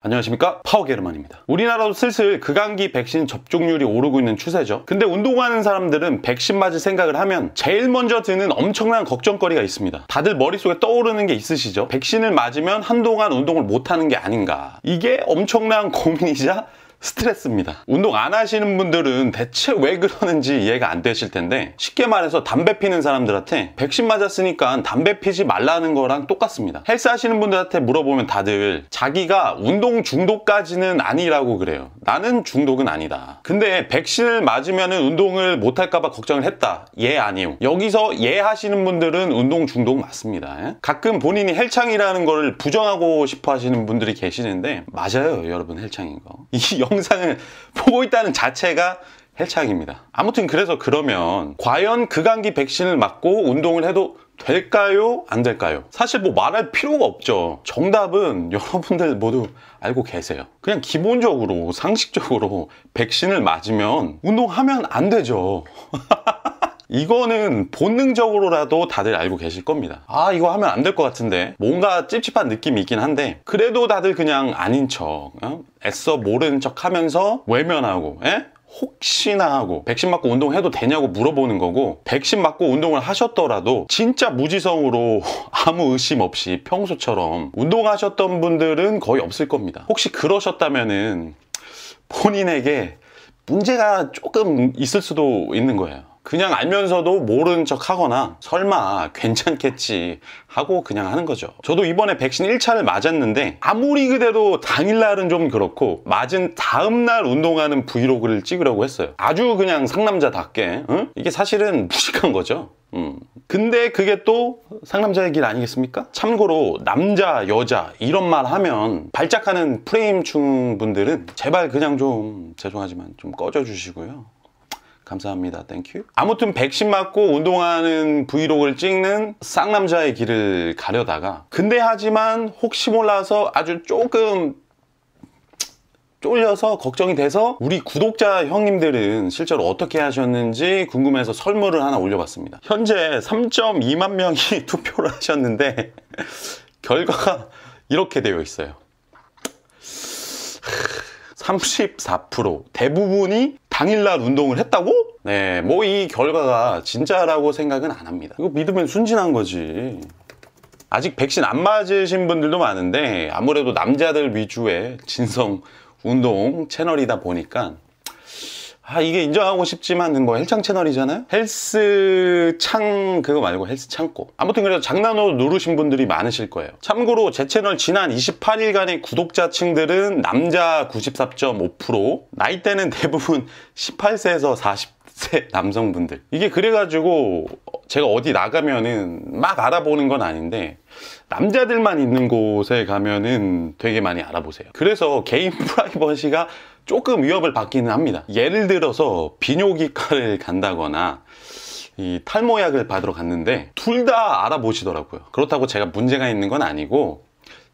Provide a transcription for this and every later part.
안녕하십니까, 파워게르만입니다. 우리나라도 슬슬 극한기 백신 접종률이 오르고 있는 추세죠. 근데 운동하는 사람들은 백신 맞을 생각을 하면 제일 먼저 드는 엄청난 걱정거리가 있습니다. 다들 머릿속에 떠오르는 게 있으시죠? 백신을 맞으면 한동안 운동을 못하는 게 아닌가. 이게 엄청난 고민이자 스트레스입니다. 운동 안 하시는 분들은 대체 왜 그러는지 이해가 안 되실 텐데, 쉽게 말해서 담배 피는 사람들한테 백신 맞았으니까 담배 피지 말라는 거랑 똑같습니다. 헬스 하시는 분들한테 물어보면 다들 자기가 운동 중독까지는 아니라고 그래요. 나는 중독은 아니다. 근데 백신을 맞으면 운동을 못할까봐 걱정을 했다. 예, 아니요. 여기서 예 하시는 분들은 운동 중독 맞습니다. 가끔 본인이 헬창이라는 걸 부정하고 싶어 하시는 분들이 계시는데, 맞아요, 여러분. 헬창인 거. 이 영상을 보고 있다는 자체가 헬창입니다. 아무튼 그래서 그러면 과연 극한기 백신을 맞고 운동을 해도 될까요? 안 될까요? 사실 뭐 말할 필요가 없죠. 정답은 여러분들 모두 알고 계세요. 그냥 기본적으로 상식적으로 백신을 맞으면 운동하면 안 되죠. 이거는 본능적으로라도 다들 알고 계실 겁니다. 아, 이거 하면 안 될 것 같은데, 뭔가 찝찝한 느낌이 있긴 한데, 그래도 다들 그냥 아닌 척, 애써 모르는 척 하면서 외면하고, 혹시나 하고 백신 맞고 운동해도 되냐고 물어보는 거고, 백신 맞고 운동을 하셨더라도 진짜 무지성으로 아무 의심 없이 평소처럼 운동하셨던 분들은 거의 없을 겁니다. 혹시 그러셨다면은 본인에게 문제가 조금 있을 수도 있는 거예요. 그냥 알면서도 모르는 척 하거나 설마 괜찮겠지 하고 그냥 하는 거죠. 저도 이번에 백신 1차를 맞았는데 아무리 그래도 당일날은 좀 그렇고 맞은 다음날 운동하는 브이로그를 찍으려고 했어요. 아주 그냥 상남자답게. 이게 사실은 무식한 거죠. 근데 그게 또 상남자의 길 아니겠습니까? 참고로 남자, 여자 이런 말 하면 발작하는 프레임충 분들은 제발 그냥 좀 죄송하지만 좀 꺼져 주시고요. 감사합니다. 땡큐. 아무튼 백신 맞고 운동하는 브이로그를 찍는 쌍남자의 길을 가려다가, 근데 하지만 혹시 몰라서 아주 조금 쫄려서 걱정이 돼서 우리 구독자 형님들은 실제로 어떻게 하셨는지 궁금해서 설문을 하나 올려봤습니다. 현재 3.2만 명이 투표를 하셨는데 결과가 이렇게 되어 있어요. 34%. 대부분이 당일날 운동을 했다고? 네, 뭐 이 결과가 진짜라고 생각은 안 합니다. 이거 믿으면 순진한 거지. 아직 백신 안 맞으신 분들도 많은데 아무래도 남자들 위주의 진성 운동 채널이다 보니까, 이게 인정하고 싶지만 뭐 헬창 채널이잖아요. 헬스 창 그거 말고 헬스 창고. 아무튼 그래서 장난으로 누르신 분들이 많으실 거예요. 참고로 제 채널 지난 28일간의 구독자층들은 남자 94.5%, 나이대는 대부분 18세에서 40세 남성분들. 이게 그래가지고 제가 어디 나가면은 막 알아보는 건 아닌데, 남자들만 있는 곳에 가면은 되게 많이 알아보세요. 그래서 개인 프라이버시가 조금 위협을 받기는 합니다. 예를 들어서 비뇨기과를 간다거나 이 탈모약을 받으러 갔는데 둘 다 알아보시더라고요. 그렇다고 제가 문제가 있는 건 아니고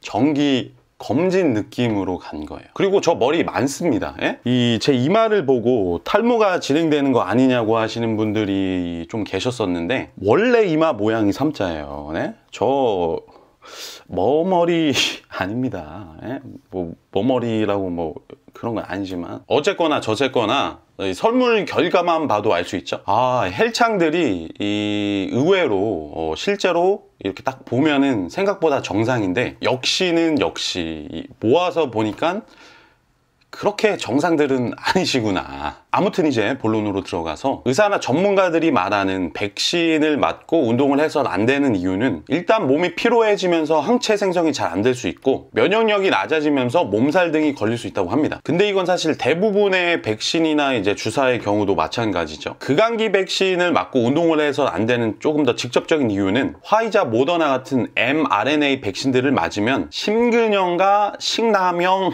정기 검진 느낌으로 간 거예요. 그리고 저 머리 많습니다. 제 이마를 보고 탈모가 진행되는 거 아니냐고 하시는 분들이 좀 계셨었는데, 원래 이마 모양이 3자예요. 저 머머리 아닙니다. 머머리라고 뭐 그런 건 아니지만, 어쨌거나 저쨌거나 설문 결과만 봐도 알 수 있죠. 헬창들이 의외로 실제로 이렇게 딱 보면은 생각보다 정상인데, 역시는 역시 모아서 보니까 그렇게 정상들은 아니시구나. 아무튼 이제 본론으로 들어가서, 의사나 전문가들이 말하는 백신을 맞고 운동을 해서는 안 되는 이유는, 일단 몸이 피로해지면서 항체 생성이 잘 안 될 수 있고 면역력이 낮아지면서 몸살 등이 걸릴 수 있다고 합니다. 근데 이건 사실 대부분의 백신이나 이제 주사의 경우도 마찬가지죠. 극한기 백신을 맞고 운동을 해서 안 되는 조금 더 직접적인 이유는, 화이자, 모더나 같은 mRNA 백신들을 맞으면 심근형과 심낭형,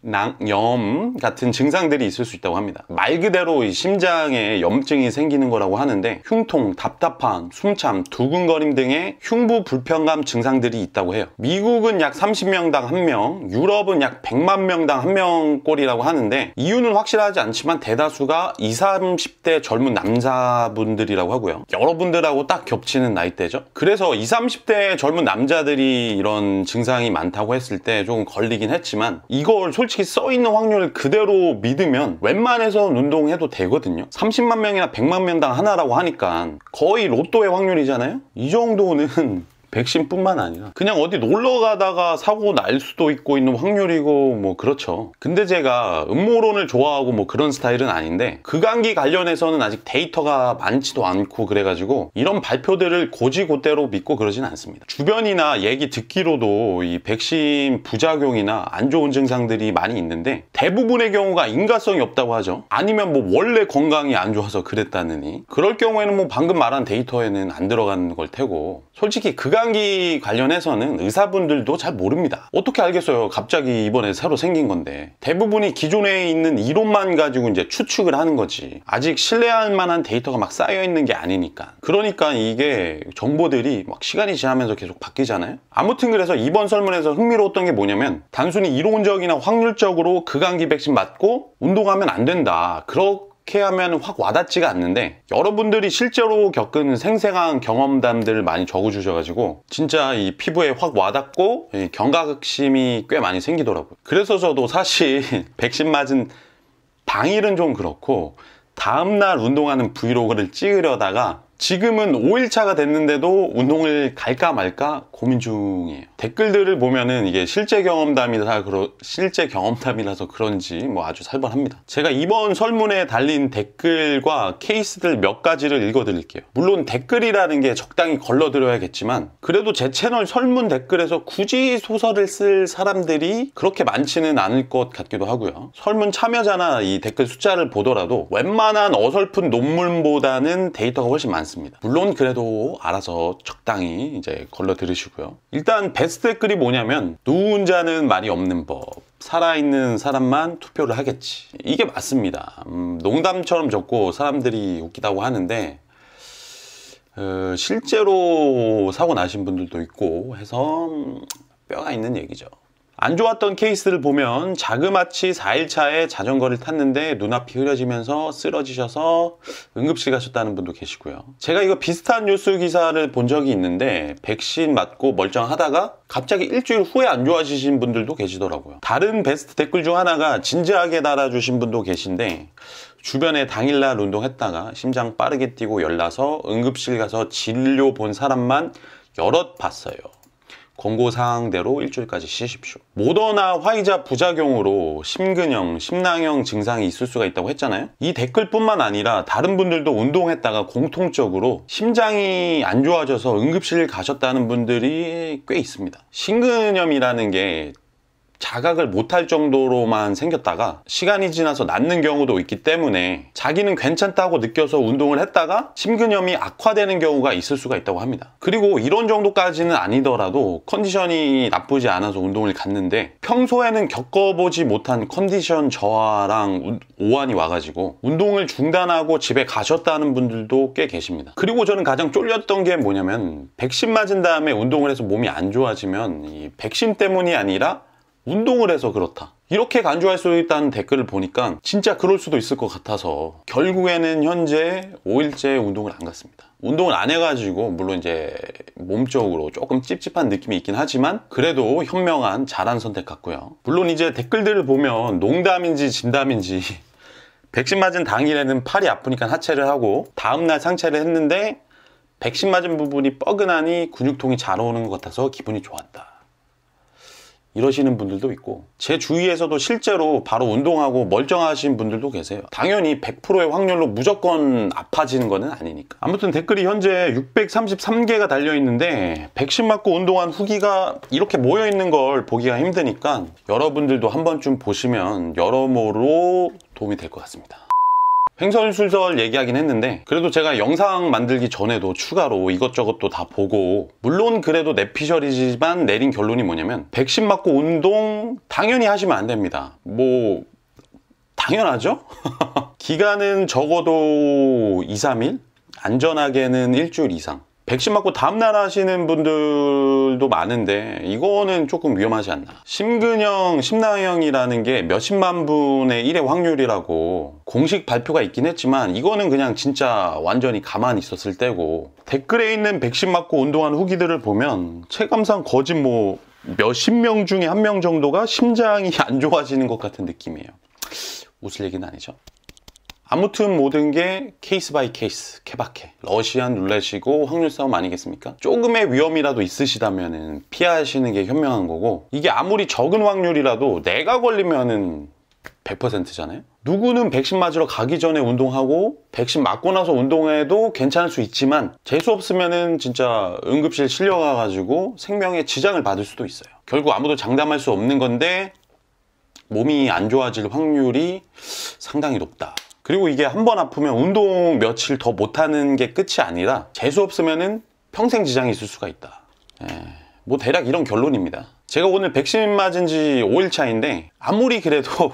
심낭염 같은 증상들이 있을 수 있다고 합니다. 말 그대로 이 심장에 염증이 생기는 거라고 하는데 흉통, 답답함, 숨참, 두근거림 등의 흉부 불편감 증상들이 있다고 해요. 미국은 약 30명당 1명, 유럽은 약 100만 명당 1명 꼴이라고 하는데 이유는 확실하지 않지만 대다수가 20, 30대 젊은 남자분들이라고 하고요. 여러분들하고 딱 겹치는 나이대죠. 그래서 20, 30대 젊은 남자들이 이런 증상이 많다고 했을 때 조금 걸리긴 했지만 이걸 솔직히 써있는 확률을 그대로 믿으면 웬만해서는 운동해도 되거든요. 30만 명이나 100만 명당 하나라고 하니까 거의 로또의 확률이잖아요. 이 정도는 백신뿐만 아니라 그냥 어디 놀러 가다가 사고 날 수도 있는 확률이고 뭐 그렇죠. 근데 제가 음모론을 좋아하고 뭐 그런 스타일은 아닌데 극한기 관련해서는 아직 데이터가 많지도 않고 그래가지고 이런 발표들을 고지고대로 믿고 그러진 않습니다. 주변이나 얘기 듣기로도 이 백신 부작용이나 안 좋은 증상들이 많이 있는데 대부분의 경우가 인과성이 없다고 하죠. 아니면 뭐 원래 건강이 안 좋아서 그랬다느니 그럴 경우에는 뭐 방금 말한 데이터에는 안 들어가는 걸 테고 솔직히 극한기 관련해서는 의사분들도 잘 모릅니다. 어떻게 알겠어요? 갑자기 이번에 새로 생긴 건데. 대부분이 기존에 있는 이론만 가지고 이제 추측을 하는 거지. 아직 신뢰할 만한 데이터가 막 쌓여 있는 게 아니니까. 그러니까 이게 정보들이 막 시간이 지나면서 계속 바뀌잖아요. 아무튼 그래서 이번 설문에서 흥미로웠던 게 뭐냐면 단순히 이론적이나 확률적으로 극한기 백신 맞고 운동하면 안 된다. 그렇게 하면 확 와닿지가 않는데 여러분들이 실제로 겪은 생생한 경험담들을 많이 적어주셔가지고 진짜 이 피부에 확 와닿고 경각심이 꽤 많이 생기더라고요. 그래서 저도 사실 백신 맞은 당일은 좀 그렇고 다음날 운동하는 브이로그를 찍으려다가 지금은 5일차가 됐는데도 운동을 갈까 말까 고민 중이에요. 댓글들을 보면은 이게 실제 경험담이라서 그런지 뭐 아주 살벌합니다. 제가 이번 설문에 달린 댓글과 케이스들 몇 가지를 읽어드릴게요. 물론 댓글이라는 게 적당히 걸러드려야겠지만 그래도 제 채널 설문 댓글에서 굳이 소설을 쓸 사람들이 그렇게 많지는 않을 것 같기도 하고요. 설문 참여자나 이 댓글 숫자를 보더라도 웬만한 어설픈 논문보다는 데이터가 훨씬 많습니다. 물론 그래도 알아서 적당히 이제 걸러 들으시고요. 일단 베스트 댓글이 뭐냐면 누운자는 말이 없는 법. 살아있는 사람만 투표를 하겠지. 이게 맞습니다. 농담처럼 적고 사람들이 웃기다고 하는데 실제로 사고 나신 분들도 있고 해서 뼈가 있는 얘기죠. 안 좋았던 케이스를 보면 자그마치 4일차에 자전거를 탔는데 눈앞이 흐려지면서 쓰러지셔서 응급실 가셨다는 분도 계시고요. 제가 이거 비슷한 뉴스 기사를 본 적이 있는데 백신 맞고 멀쩡하다가 갑자기 일주일 후에 안 좋아지신 분들도 계시더라고요. 다른 베스트 댓글 중 하나가 진지하게 달아주신 분도 계신데 주변에 당일날 운동했다가 심장 빠르게 뛰고 열나서 응급실 가서 진료 본 사람만 여럿 봤어요. 권고사항대로 일주일까지 쉬십시오. 모더나 화이자 부작용으로 심근형, 심낭형 증상이 있을 수가 있다고 했잖아요. 이 댓글뿐만 아니라 다른 분들도 운동했다가 공통적으로 심장이 안 좋아져서 응급실 가셨다는 분들이 꽤 있습니다. 심근염이라는 게 자각을 못할 정도로만 생겼다가 시간이 지나서 낫는 경우도 있기 때문에 자기는 괜찮다고 느껴서 운동을 했다가 심근염이 악화되는 경우가 있을 수가 있다고 합니다. 그리고 이런 정도까지는 아니더라도 컨디션이 나쁘지 않아서 운동을 갔는데 평소에는 겪어보지 못한 컨디션 저하랑 오한이 와가지고 운동을 중단하고 집에 가셨다는 분들도 꽤 계십니다. 그리고 저는 가장 쫄렸던 게 뭐냐면 백신 맞은 다음에 운동을 해서 몸이 안 좋아지면 이 백신 때문이 아니라 운동을 해서 그렇다. 이렇게 간주할 수 있다는 댓글을 보니까 진짜 그럴 수도 있을 것 같아서 결국에는 현재 5일째 운동을 안 갔습니다. 운동을 안 해가지고 물론 이제 몸적으로 조금 찝찝한 느낌이 있긴 하지만 그래도 현명한 잘한 선택 같고요. 물론 이제 댓글들을 보면 농담인지 진담인지 백신 맞은 당일에는 팔이 아프니까 하체를 하고 다음날 상체를 했는데 백신 맞은 부분이 뻐근하니 근육통이 잘 오는 것 같아서 기분이 좋았다. 이러시는 분들도 있고 제 주위에서도 실제로 바로 운동하고 멀쩡하신 분들도 계세요. 당연히 100%의 확률로 무조건 아파지는 거는 아니니까. 아무튼 댓글이 현재 633개가 달려있는데 백신 맞고 운동한 후기가 이렇게 모여있는 걸 보기가 힘드니까 여러분들도 한 번쯤 보시면 여러모로 도움이 될 것 같습니다. 횡설수설 얘기하긴 했는데 그래도 제가 영상 만들기 전에도 추가로 이것저것 또 다 보고 물론 그래도 내피셜이지만 내린 결론이 뭐냐면 백신 맞고 운동 당연히 하시면 안 됩니다. 뭐 당연하죠? 기간은 적어도 2, 3일? 안전하게는 일주일 이상. 백신 맞고 다음날 하시는 분들도 많은데 이거는 조금 위험하지 않나. 심근형, 심낭형이라는 게 몇십만 분의 1의 확률이라고 공식 발표가 있긴 했지만 이거는 그냥 진짜 완전히 가만히 있었을 때고 댓글에 있는 백신 맞고 운동한 후기들을 보면 체감상 거짓 뭐 몇십 명 중에 한 명 정도가 심장이 안 좋아지는 것 같은 느낌이에요. 웃을 얘기는 아니죠. 아무튼 모든 게 케이스 바이 케이스, 케바케. 러시안 룰렛이고 확률 싸움 아니겠습니까? 조금의 위험이라도 있으시다면 피하시는 게 현명한 거고 이게 아무리 적은 확률이라도 내가 걸리면은 100%잖아요? 누구는 백신 맞으러 가기 전에 운동하고 백신 맞고 나서 운동해도 괜찮을 수 있지만 재수 없으면은 진짜 응급실 실려가가지고 생명에 지장을 받을 수도 있어요. 결국 아무도 장담할 수 없는 건데 몸이 안 좋아질 확률이 상당히 높다. 그리고 이게 한 번 아프면 운동 며칠 더 못하는 게 끝이 아니라 재수 없으면은 평생 지장이 있을 수가 있다. 뭐 대략 이런 결론입니다. 제가 오늘 백신 맞은 지 5일 차인데 아무리 그래도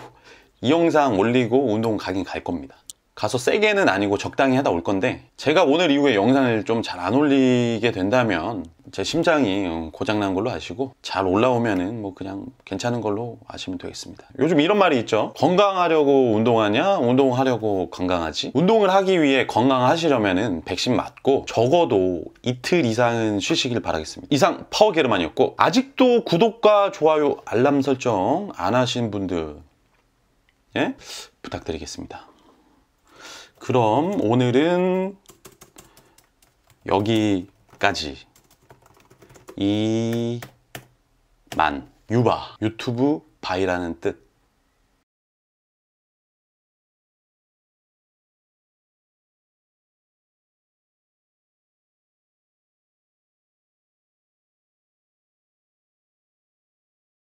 이 영상 올리고 운동 가긴 갈 겁니다. 가서 세게는 아니고 적당히 하다 올 건데 제가 오늘 이후에 영상을 좀 잘 안 올리게 된다면 제 심장이 고장난 걸로 아시고 잘 올라오면은 뭐 그냥 괜찮은 걸로 아시면 되겠습니다. 요즘 이런 말이 있죠. 건강하려고 운동하냐? 운동하려고 건강하지? 운동을 하기 위해 건강하시려면은 백신 맞고 적어도 이틀 이상은 쉬시길 바라겠습니다. 이상 파워게르만이었고 아직도 구독과 좋아요, 알람 설정 안 하신 분들 부탁드리겠습니다. 그럼 오늘은 여기까지. 유바 유튜브 바이라는 뜻.